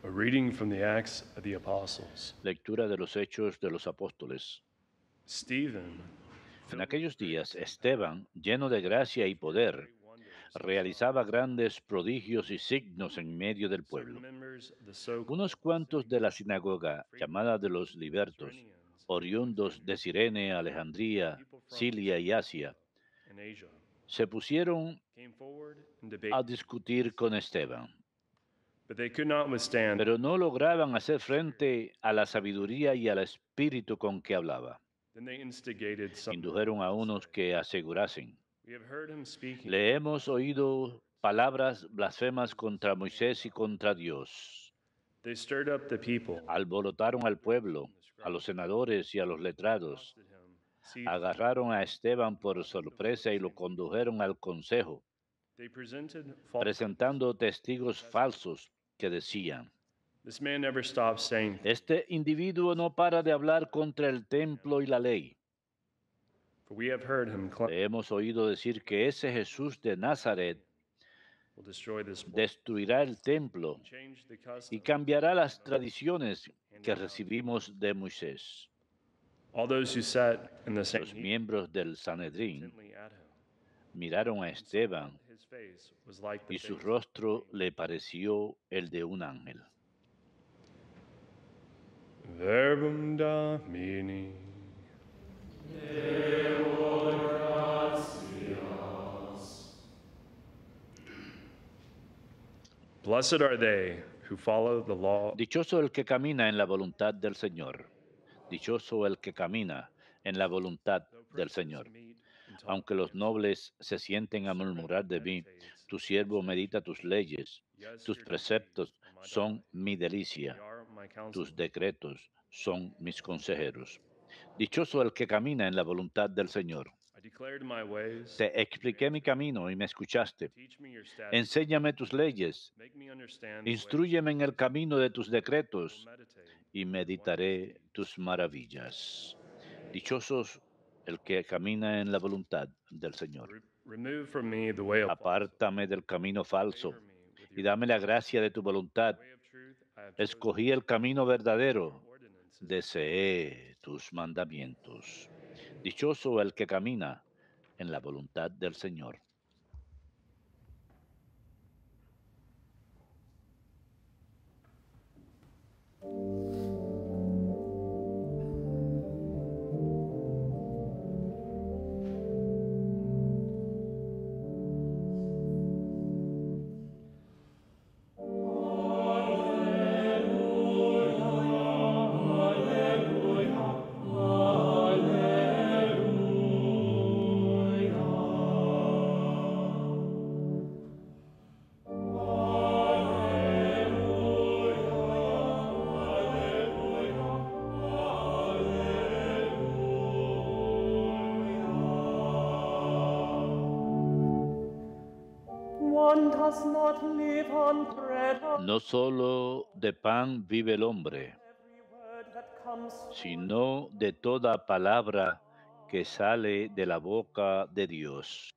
A reading from the Acts of the Apostles. Lectura de los Hechos de los Apóstoles. Stephen, En filled with aquellos días, grace and power, Esteban, lleno de gracia y did poder, great wonders in the realizaba sight grandes prodigios y signos en medio del Certain pueblo. members of the Unos so-called cuantos de la synagogue, sinagoga, llamada de frequented los by libertos, Cyrenians and oriundos de Alexandrians, Cirene, and Alejandría, people from Silia y Asia, Cilicia and Asia, se pusieron came forward and a debated him. discutir con Esteban, But they could not withstand pero no lograban hacer Spirit. frente a la sabiduría y al espíritu con que hablaba. Then they instigated some of them Indujeron a to unos say, que asegurasen: "We have heard him speaking le hemos oído palabras blasfemas contra Moisés y contra Dios. They stirred up the people, Alborotaron al pueblo, and the a los scribes, senadores y a los letrados. accosted him, seized him, Agarraron a Esteban por brought him before the sorpresa y lo Sanhedrin. condujeron al consejo, They presented false witnesses presentando testigos to testify. falsos que decían: This man never stops saying things, este individuo no para de hablar contra el templo y la ley. for we have heard him Le hemos oído decir que ese Jesús de Nazaret will destroy this world destruirá el templo and change the y customs cambiará las tradiciones que handed down to you. recibimos de Moisés. All those who sat in the Los Sanhedrin miembros del Sanedrín intently at him, miraron a and saw Esteban his face was like the y su face of an rostro angel. le pareció el de un ángel. Verbum Domini. Blessed are they who follow the law. Dichoso el que camina en la voluntad del Señor. Dichoso el que camina en la voluntad Though del princes Señor. meet and talk Aunque los against you, nobles se sienten your a servant murmurar de mí, meditates tu in your siervo medita statutes. tus leyes. Yes, Tus your decrees preceptos are my son delight. mi They delicia. are my Tus counselor. decretos son mis consejeros. Dichoso el que camina en la voluntad del Señor. I declared my ways, Te and you expliqué mi answered me. camino y me escuchaste. Teach me your statutes. Enséñame tus leyes. Make me understand the ways of Instrúyeme en el wisdom. camino de tus I will decretos meditate y on your wondrous meditaré deeds. tus maravillas. Dichosos el que camina en la voluntad del Señor. Remove from me the way of falsehood. Apártame del camino falso Favor me with y your dame la righteousness. gracia de tu The voluntad. way of truth I have chosen. Escogí el camino Your verdadero, ordinances are my delight. deseé tus mandamientos. Dichoso el que camina en la voluntad del Señor. One does not live on bread No solo de pan vive el hombre, every word that comes forth. sino de toda palabra que sale de la boca de Dios.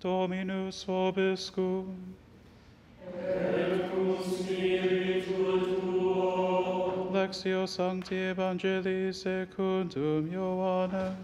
Dominus vobiscum. Lectio Sancti Evangelii secundum Ioannem.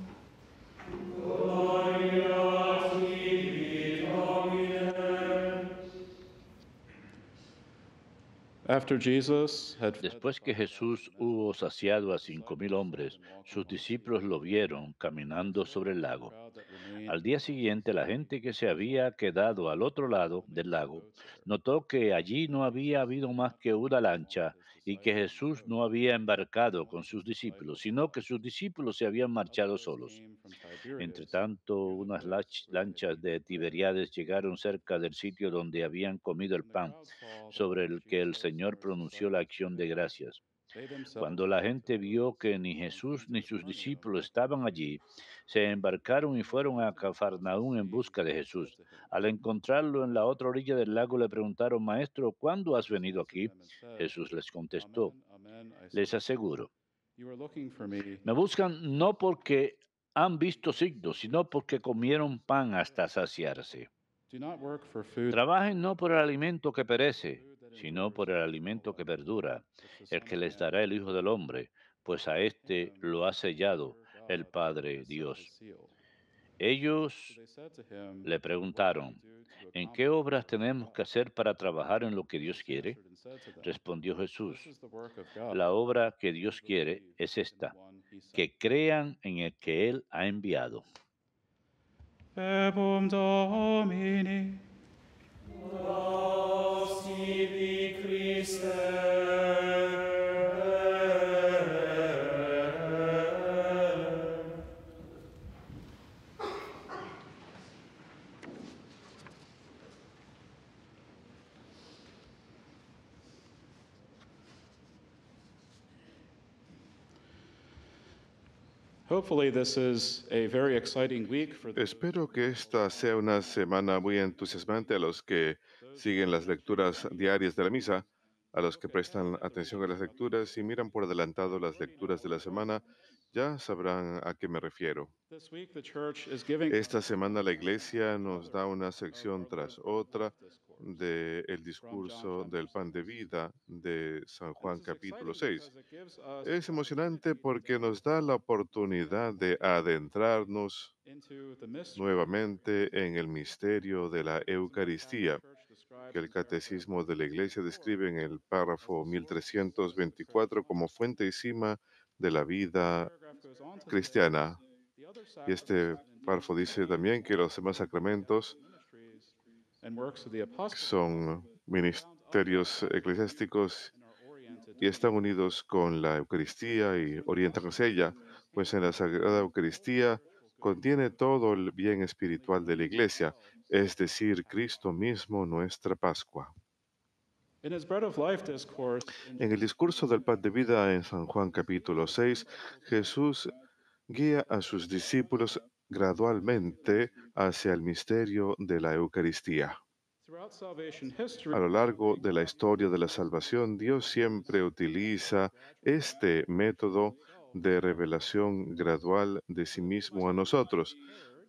After Jesus had fed the Después que Jesús 5,000 hubo men, saciado a his 5,000 disciples saw hombres, him walking sus on the sea. discípulos lo vieron The next caminando sobre day, el the lago. crowd that remained Al día across the siguiente, la sea gente que se saw había him quedado al otro lado come del into the lago boat there. notó que allí no había Jesus habido did más not que come una up along with lancha his y que disciples in the Jesús boat, no había but embarcado only con sus his discípulos, disciples sino que left. sus discípulos se habían marchado Others solos. came from Entre Tiberias, tanto, near the unas place where they had lanchas eaten de the bread. Tiberíades llegaron cerca del sitio donde habían comido el When the pan, crowd saw that it sobre was el que el Jesus, Señor or his pronunció la disciples acción de coming, gracias. They themselves Cuando la gente vio que ni Jesús ni sus discípulos estaban allí, se embarcaron y fueron a Cafarnaúm en busca de Jesús. Al encontrarlo en la otra orilla del lago le preguntaron, Maestro, ¿cuándo has venido aquí? Jesús les contestó, Amen, amen, I say les to you, aseguro, you are looking for me. me buscan no porque han visto signos, sino porque comieron pan hasta saciarse. Do not work for food, Trabajen no por el alimento que perece, food that sino endures por el and eternal alimento que life, perdura, which the el Son que of les Man dará will el Hijo give. del Hombre, pues a In éste him lo ha the sellado Lord el God Padre has set his Dios. seal. So Ellos they said to him, le what shall we preguntaron, do to ¿en qué accomplish the obras work of tenemos God? que hacer para trabajar en lo que Dios Jesus quiere? answered and said to them, Respondió Jesús, this is the work of God, la obra que that you Dios quiere believe es in the esta, one he sent. que crean en el que Él ha enviado. Verbum Domini. Sibi Christe. Hopefully this is a very exciting week for those Espero que esta sea una semana muy entusiasmante a los que siguen las lecturas diarias de la misa, a los que prestan atención a las lecturas y miran por adelantado las lecturas de la semana, ya sabrán a qué me refiero. This week the church is giving Esta us semana la iglesia another nos da una of sección our tras Lord's Bread of otra Life discourse del from John discurso chapter del pan de 6. vida de San And Juan this is capítulo exciting 6. because it gives us Es the emocionante opportunity porque today nos da la oportunidad de adentrarnos into the mystery nuevamente en el misterio de la as the Roman Catholic Eucaristía, Church describes que el in paragraph Catecismo de la Iglesia 1324 describe en el as the párrafo source of the 1324 traditional como fuente y cima de la The vida paragraph goes on to say cristiana. the other Y sacraments, este and indeed párrafo dice many también que los demás Roman Catholic sacramentos ministries and works of the episcopate son are bound up with the ministerios sacrament eclesiásticos and are oriented y to están it. unidos con la Eucaristía y orientan hacia ella, pues en la Sagrada Eucaristía contiene todo el bien espiritual de la Iglesia, es decir, Cristo mismo, nuestra Pascua. In his Bread of Life discourse in En John el discurso del pan de vida en San Juan capítulo 6, Jesús guía a sus discípulos gradualmente hacia el misterio de la Eucaristía. throughout salvation history, A lo largo de la historia de la salvación, Dios siempre utiliza este método de revelación gradual de sí mismo a nosotros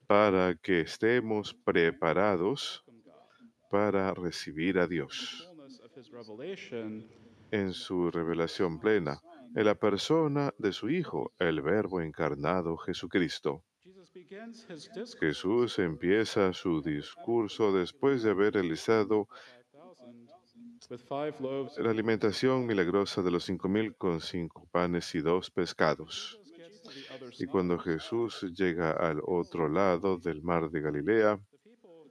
para que estemos preparados welcome God para recibir a in the Dios fullness of his revelation en in the su person of his revelación Son. plena, en la persona de su Hijo, el Verbo encarnado Jesucristo. Jesus begins his discourse Jesús empieza su discurso después de haber realizado the 5,000 with 5 loaves la and 2 fishes. alimentación milagrosa de los 5,000 con 5 panes y 2 pescados. Jesus gets to the other Y side. cuando Jesús llega al otro lado del mar de Galilea, The people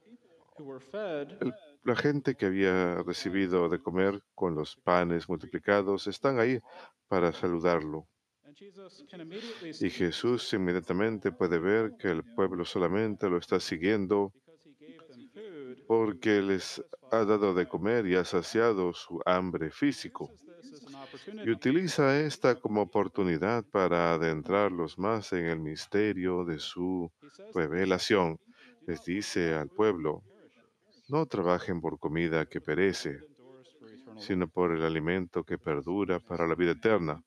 who were fed la gente que había recibido de comer con los panes multiplicados están ahí para saludarlo. and Jesus can immediately Y see Jesús inmediatamente puede ver que el pueblo solamente lo está siguiendo because he gave them food porque les ha dado de comer y ha saciado su hambre físico. uses this as an Y opportunity utiliza esta como oportunidad para adentrarlos más en el misterio de su he says to the revelación. do Les not work dice for al food pueblo, that perishes no trabajen por comida que perece, that endures for eternal life. sino por el alimento que perdura para la vida eterna,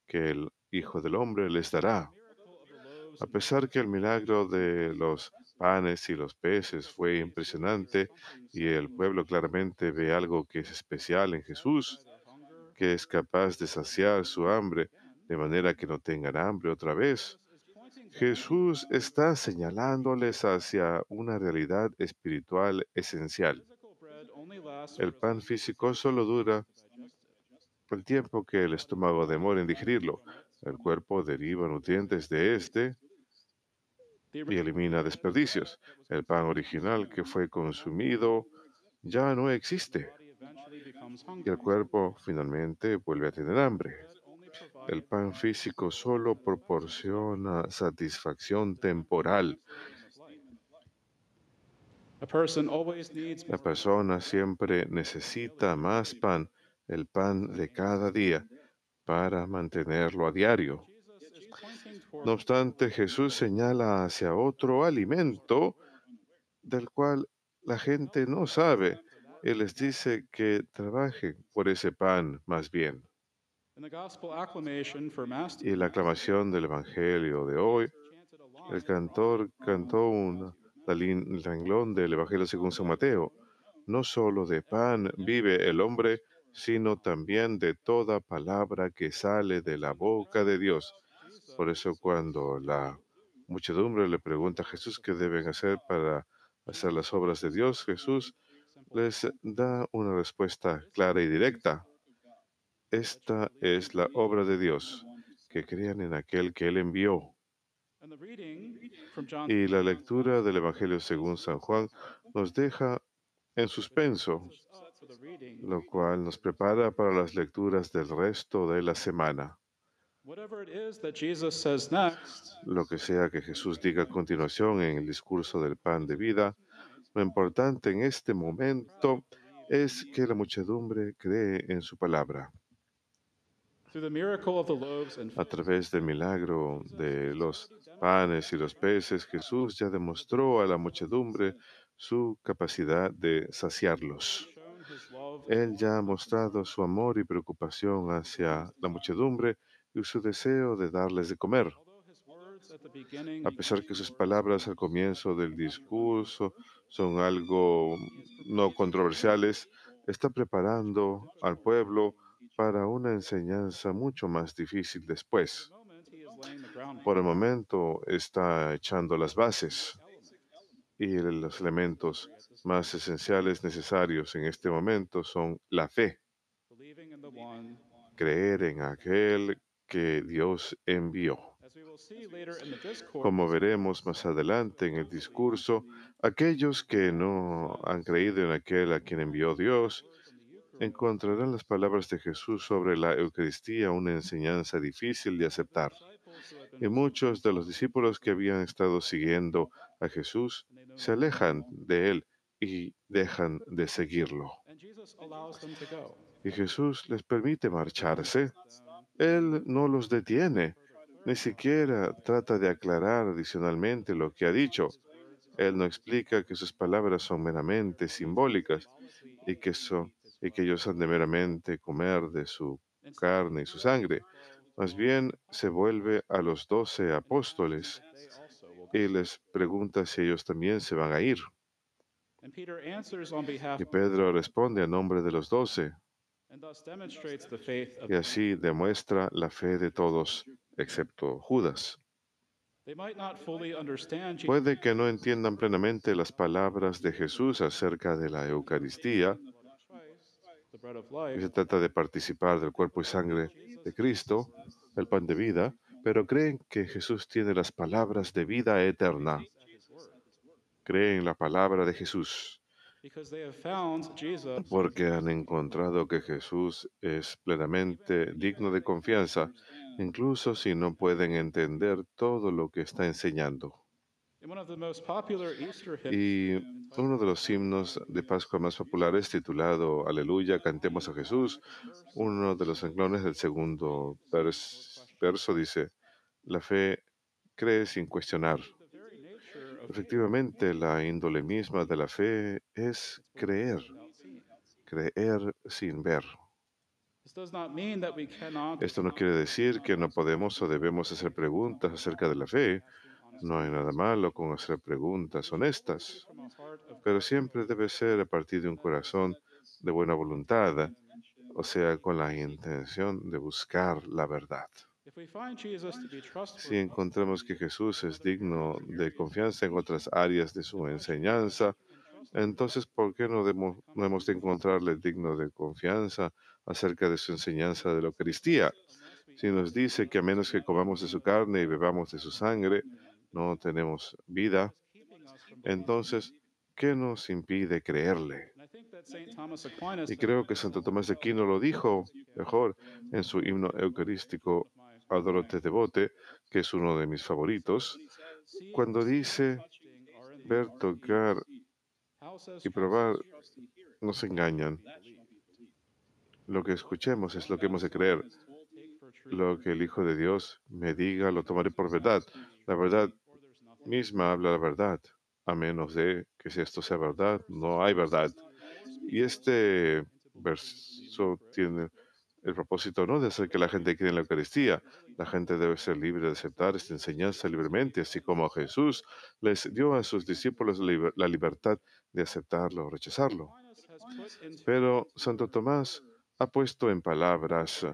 que el Hijo del Hombre les The dará. miracle of the loaves A and the pesar que el fishes milagro de los panes y los peces fue impresionante something y el sudden pueblo claramente ve algo que es especial en to satisfy Jesús, their hunger que es capaz de saciar su hambre again, de manera que no tengan hambre otra vez, Jesus is pointing them Jesús está señalándoles hacia una realidad espiritual esencial. physical bread only lasts El for as pan long as the físico stomach solo dura can digest it. el tiempo que el Body estómago demora en derives nutrients digerirlo. from it, El cuerpo deriva nutrientes de este the y original elimina bread desperdicios. that was El pan consumed and original que fue no longer exists, consumido ya no and the existe body eventually becomes y el hungry. cuerpo finalmente vuelve a tener hambre. Bread only El provides pan físico solo proporciona satisfacción temporal. sustenance of life. A person always needs La more bread persona siempre than the daily necesita bread. más pan, el pan de cada día, para mantenerlo a diario. Jesus is pointing toward No obstante, Jesús señala hacia otro alimento del cual la gente no sabe y les dice que trabajen por ese pan más bien. in the gospel acclamation for Mass Y la aclamación del Evangelio de hoy, chanted a el line cantor cantó el renglón del Evangelio según San Mateo. No solo de pan vive el hombre, sino también de toda palabra que sale de la boca de Dios. Por eso cuando la muchedumbre le pregunta a Jesús qué deben hacer para hacer las obras de Dios, Jesús les da una respuesta clara y directa. Esta es la obra de Dios, que crean en aquel que Él envió. And the reading from John Y la lectura del Evangelio según San Juan nos deja en suspenso, sets us up for the reading. lo cual nos prepara para las lecturas del resto de la semana. Whatever it is that Jesus says next, Lo que sea que Jesús diga a continuación en el discurso del pan de vida, lo importante en este momento es que la muchedumbre cree en su palabra. through the miracle of the loaves and A fish, través del milagro de los panes y los peces, Jesús ya demostró a la muchedumbre su capacidad de saciarlos. shown his love Él ya ha mostrado su amor y preocupación hacia la muchedumbre y su deseo de darles de comer. although his words at the beginning A pesar que sus palabras al comienzo del discurso son algo no controversiales, está preparando al pueblo para una enseñanza mucho más difícil después. moment he is laying the groundwork. Por el momento está echando las bases y los elementos más esenciales necesarios en este momento son la fe, Believing in the one, creer en aquel que Dios envió. as we will see later in the discourse, Como veremos más adelante en el discurso, aquellos que no han creído en aquel a quien envió Dios encontrarán las palabras de Jesús sobre la Eucaristía una enseñanza difícil de aceptar. disciples who had Y been muchos de los discípulos que habían estado siguiendo a Jesús se alejan de él y dejan de seguirlo. and Jesus allows them to go. Y Jesús les permite marcharse. Él no los detiene, ni siquiera trata de aclarar adicionalmente lo que ha dicho. Él no explica que sus palabras son meramente simbólicas y que ellos han de meramente comer de su carne y su sangre. Más bien se vuelve a los 12 apóstoles They also will go. y les pregunta si ellos también se van a ir. And Peter answers on behalf Y Pedro responde a nombre de los 12 and thus demonstrates the faith of y así demuestra la fe de todos, excepto Judas. they might not fully understand Jesus' Puede que no entiendan plenamente las palabras de Jesús acerca de la Eucaristía, Christ, the bread of que se life, trata de participar del cuerpo y sangre de Cristo, el pan de vida, pero creen que Jesús tiene las palabras de vida eterna. at his word, Creen la palabra de Jesús because they have found Jesus porque han encontrado que Jesús es plenamente digno de confianza, incluso si no pueden entender todo lo que está enseñando. in one of the most popular Easter hymns. Y uno de los himnos de Pascua más populares, titulado Aleluya, cantemos a Jesús, uno de los renglones del segundo verso dice, la fe cree sin cuestionar. The very nature of faith Efectivamente, la índole misma de la fe es creer, without seeing. creer sin ver. This does not mean that we cannot Esto no quiere decir que no podemos o debemos hacer preguntas acerca de la fe. No hay nada malo con hacer preguntas honestas, from a heart of pero siempre debe ser a partir de un corazón de buena voluntad, o sea, con la intención de buscar la verdad. if we find Jesus to be Si trustworthy, encontramos que Jesús es digno de confianza en otras áreas de su enseñanza, entonces, ¿por qué no hemos de encontrarle digno de confianza acerca de su enseñanza de la Eucaristía? Si nos dice que a menos que comamos de su carne y bebamos de su sangre, no tenemos vida, keeping us from entonces, ¿qué nos impide creerle? and I think that St. Thomas Aquinas Y creo que Santo Tomás de Aquino lo dijo mejor en su himno eucarístico Adoro te devote, que es uno de mis favoritos, see cuando dice, touching are in ver, tocar how says y probar nos engañan. Lo que escuchemos es lo que hemos de creer. take for lo que el Hijo de Dios me diga, lo tomaré por verdad. La verdad misma habla la verdad. A menos de que si esto sea verdad, no hay verdad. Y este verso tiene el propósito no de hacer que la gente crea en la Eucaristía. La gente debe ser libre de aceptar esta enseñanza libremente, así como Jesús les dio a sus discípulos la libertad de aceptarlo o rechazarlo. Pero Santo Tomás ha puesto en palabras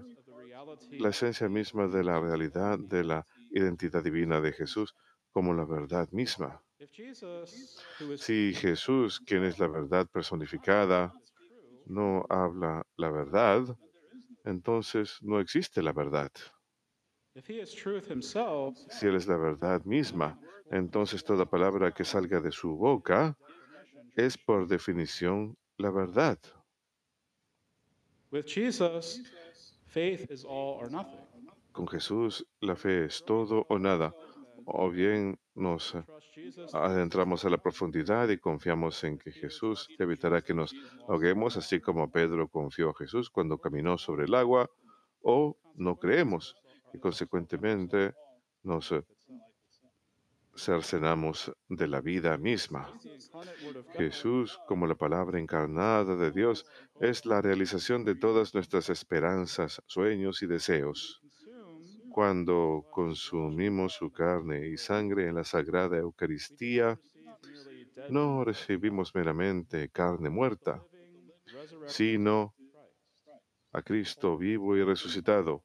la esencia misma de la realidad de la identidad divina de Jesús como la verdad misma. Si Jesús, quien es la verdad personificada, no habla la verdad, entonces no existe la verdad. Si Él es la verdad misma, entonces toda palabra que salga de su boca es por definición la verdad. Con Jesús la fe es todo o nada. O bien nos adentramos a la profundidad y confiamos en que Jesús evitará que nos ahoguemos, así como Pedro confió a Jesús cuando caminó sobre el agua, o no creemos y consecuentemente nos cercenamos de la vida misma. Jesús, como la palabra encarnada de Dios, es la realización de todas nuestras esperanzas, sueños y deseos. Cuando consumimos su carne y sangre en la Sagrada Eucaristía, no recibimos meramente carne muerta, sino a Cristo vivo y resucitado,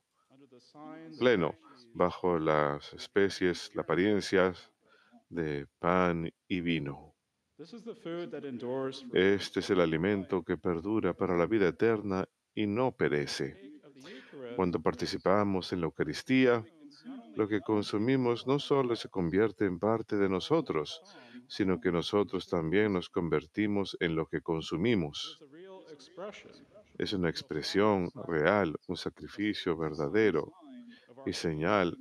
pleno, bajo las especies, las apariencias de pan y vino. Este es el alimento que perdura para la vida eterna y no perece. Cuando participamos en la Eucaristía, lo que consumimos no solo se convierte en parte de nosotros, sino que nosotros también nos convertimos en lo que consumimos. Es una expresión real, un sacrificio verdadero y señal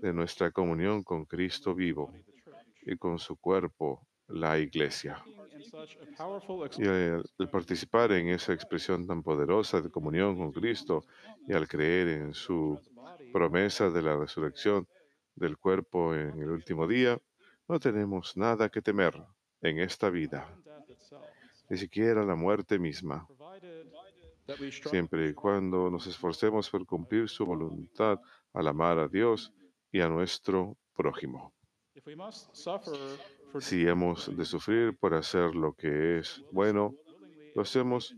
de nuestra comunión con Cristo vivo y con su cuerpo, la Iglesia. Y al participar en esa expresión tan poderosa de comunión con Cristo y al creer en su promesa de la resurrección del cuerpo en el último día, no tenemos nada que temer en esta vida, ni siquiera la muerte misma, siempre y cuando nos esforcemos por cumplir su voluntad al amar a Dios y a nuestro prójimo. Si hemos de sufrir por hacer lo que es bueno, lo hacemos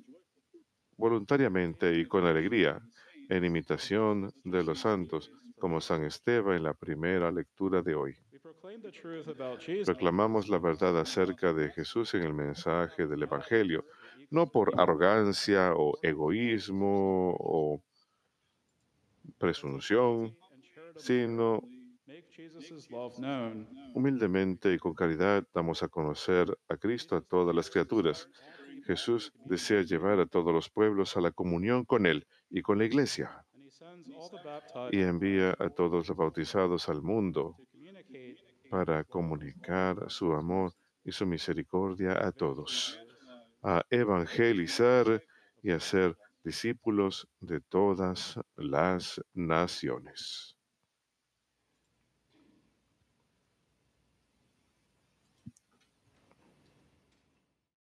voluntariamente y con alegría, en imitación de los santos, como San Esteban en la primera lectura de hoy. Proclamamos la verdad acerca de Jesús en el mensaje del Evangelio, no por arrogancia o egoísmo o presunción, sino humildemente y con caridad damos a conocer a Cristo a todas las criaturas. Jesús desea llevar a todos los pueblos a la comunión con Él y con la Iglesia, y envía a todos los bautizados al mundo para comunicar su amor y su misericordia a todos, a evangelizar y a ser discípulos de todas las naciones.